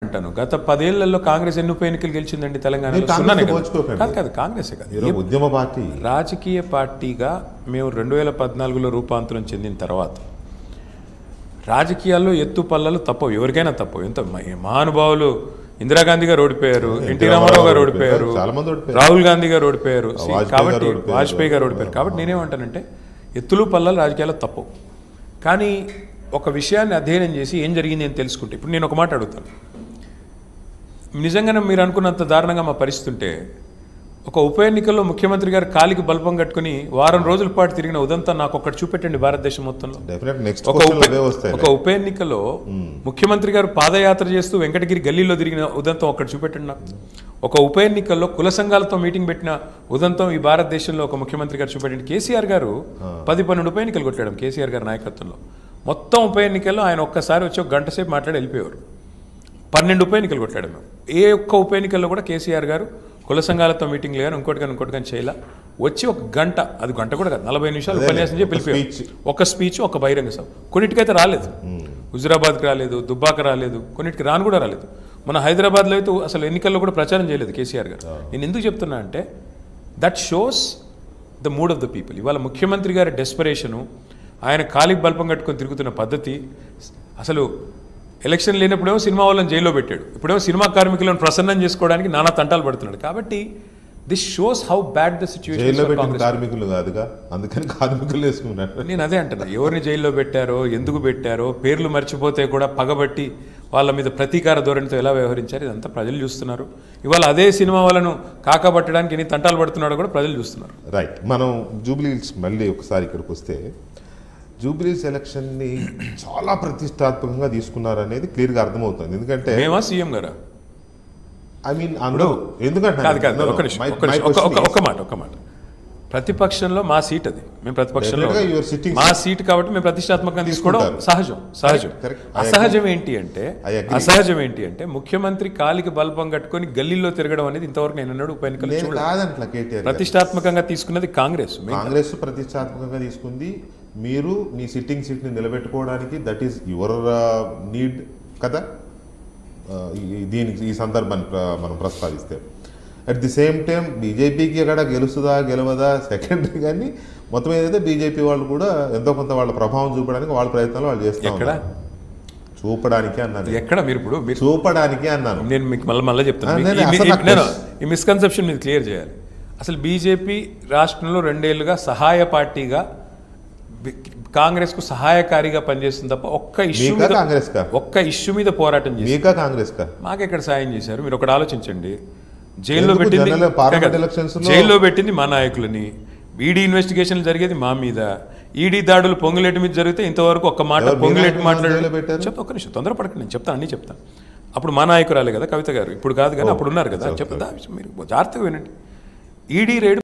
అంటాను గత 10 ఏళ్లలో కాంగ్రెస్ ఎన్ని ఉప ఎన్నికలు గెలిచిందండి తెలంగాణలో కాదు కాంగ్రెసే కాదు ఉద్యమ పార్టీ రాజకీయ పార్టీగా మేము 2014లో రూపాంతరం చెందిన తర్వాత రాజకీయాల్లో ఎత్తు పల్లలు తప్పవు ఎవరికైనా తప్పవు ఎంత మహానుభావులు ఇందిరాగాంధీ గారు ఓడిపోయారు ఎన్టీ రామారావు గారు ఓడిపోయారు రాహుల్ గాంధీ గారు ఓడిపోయారు కాబట్టి వాజ్పేయి గారు ఓడిపోయారు కాబట్టి నేనేమంటానంటే ఎత్తులు పల్లలు రాజకీయాల్లో తప్పవు కానీ ఒక విషయాన్ని అధ్యయనం చేసి ఏం జరిగింది అని తెలుసుకుంటే ఇప్పుడు నేను ఒక మాట అడుగుతాను నిజంగానే మీరు అనుకున్నంత దారుణంగా మా పరిస్థితి ఉంటే ఒక ఉప ఎన్నికల్లో ముఖ్యమంత్రి గారు కాలికి బల్బం కట్టుకుని వారం రోజుల పాటు తిరిగిన ఉదంతా నాకు ఒక్కటి చూపెట్టండి భారతదేశం మొత్తంలో ఒక ఉప ఎన్నికల్లో ముఖ్యమంత్రి గారు పాదయాత్ర చేస్తూ వెంకటగిరి గల్లీలో తిరిగిన ఉదంతం ఒక్కటి చూపెట్టండి నాకు ఒక ఉప ఎన్నికల్లో కుల సంఘాలతో మీటింగ్ పెట్టిన ఉదంతం ఈ భారతదేశంలో ఒక ముఖ్యమంత్రి గారు చూపెట్టండి కేసీఆర్ గారు 10-12 ఉప ఎన్నికలు కొట్టాడు కేసీఆర్ గారి నాయకత్వంలో మొత్తం ఉప ఎన్నికల్లో ఆయన ఒక్కసారి వచ్చి ఒక గంట సేపు మాట్లాడి వెళ్ళిపోయారు 12 ఉప ఎన్నికలు కొట్టాడు మేము ఏ ఒక్క ఉప ఎన్నికల్లో కూడా కేసీఆర్ గారు కుల సంఘాలతో మీటింగ్లు కానీ ఇంకోటి కానీ చేయాల వచ్చి ఒక గంట అది గంట కూడా కాదు 40 నిమిషాలు ఉపన్యాసం చెప్పి వెళ్ళిపోయారు ఒక స్పీచ్ ఒక బహిరంగ సభ కొన్నిటికైతే రాలేదు హుజురాబాద్కి రాలేదు దుబ్బాక రాలేదు కొన్నిటికి రాను కూడా రాలేదు మన హైదరాబాద్లో అయితే అసలు ఎన్నికల్లో కూడా ప్రచారం చేయలేదు కేసీఆర్ గారు నేను ఎందుకు చెప్తున్నా అంటే that shows the mood of the people ఇవాళ ముఖ్యమంత్రి గారి డెస్పరేషను ఆయన కాలికి బల్పం కట్టుకొని తిరుగుతున్న పద్ధతి అసలు ఎలక్షన్ లేనప్పుడేమో సినిమా వాళ్ళని జైల్లో పెట్టాడు ఇప్పుడేమో సినిమా కార్మికులను ప్రసన్నం చేసుకోవడానికి నానా తంటాలు పడుతున్నాడు కాబట్టి this shows how bad the situation కార్మికులు కాదుగా అందుకని కార్మికులు వేసుకున్నారు నేను అదే అంటున్నా ఎవరిని జైల్లో పెట్టారో ఎందుకు పెట్టారో పేర్లు మర్చిపోతే కూడా పగబట్టి వాళ్ళ మీద ప్రతీకార ధోరణితో ఎలా వ్యవహరించారు ఇదంతా ప్రజలు చూస్తున్నారు ఇవాళ అదే సినిమా వాళ్ళను కాకపట్టడానికి ఎన్ని తంటాలు పడుతున్నాడో కూడా ప్రజలు చూస్తున్నారు రైట్ మనం జూబ్లీ హిల్స్ మళ్ళీ ఒకసారి ఇక్కడికి వస్తే జూబ్లీ హిల్స్ ఎలక్షన్ని చాలా ప్రతిష్టాత్మకంగా తీసుకున్నారు అనేది క్లియర్గా అర్థమవుతుంది ఎందుకంటే మేమా సీఎం గారా ఐ మీన్ అందరూ ఎందుకంటే ఒక్క మాట ప్రతిపక్షంలో మా సీట్ అది మేము ప్రతిపక్షంలో మా సీట్ కాబట్టి మేము ప్రతిష్టాత్మకంగా తీసుకోవడం సహజం అసహజం ఏంటి అంటే ముఖ్యమంత్రి కాలికి బల్బం కట్టుకొని గల్లీలో తిరగడం అనేది ఇంతవరకు నేను అన్నాడు ఉప ఎన్నికలు ప్రతిష్టాత్మకంగా తీసుకున్నది కాంగ్రెస్ ప్రతిష్టాత్మకంగా తీసుకుంది మీరు మీ సిట్టింగ్ సీట్ని నిలబెట్టుకోవడానికి దట్ ఈస్ యువర్ నీడ్ కదా దీనికి ఈ సందర్భాన్ని మనం ప్రస్తావిస్తే అట్ ది సేమ్ టైం బీజేపీకి ఎక్కడ గెలుస్తుందా గెలవదా సెకండరీ కానీ మొత్తం ఏదైతే బీజేపీ వాళ్ళు కూడా ఎంతో కొంత వాళ్ళ ప్రభావం చూపడానికి వాళ్ళ ప్రయత్నాలు వాళ్ళు చేస్తారు చూపడానికి అన్నాను ఎక్కడ మీరు ఇప్పుడు చూపడానికి అన్నాను నేను మీకు మళ్ళీ చెప్తాను ఈ మిస్కన్సెప్షన్ మీరు క్లియర్ చేయాలి అసలు బీజేపీ రాష్ట్రంలో 2 ఏళ్లుగా సహాయ పార్టీగా కాంగ్రెస్ కు సహాయకారిగా పనిచేస్తుంది తప్ప ఒక్క ఇష్యూ మీద పోరాటం చేసి మాకెక్కడ సాయం చేశారు మీరు ఒకటి ఆలోచించండి జైల్లో పెట్టింది మా నాయకులని ఈడీ ఇన్వెస్టిగేషన్లు జరిగేది మా మీద ఈడీ దాడులు పొంగులేటి మీద జరిగితే ఇంతవరకు ఒక్క మాట పొంగులేటి మాట్లాడారు చెప్తా ఒక్క నిమిషం తొందరపడకండి నేను చెప్తాను అన్నీ చెప్తాను అప్పుడు మా నాయకురాలే కదా కవిత గారు ఇప్పుడు కాదు కానీ అప్పుడు ఉన్నారు కదా చెప్తా మీరు జాగ్రత్తగా వినండి ఈడీ రేడు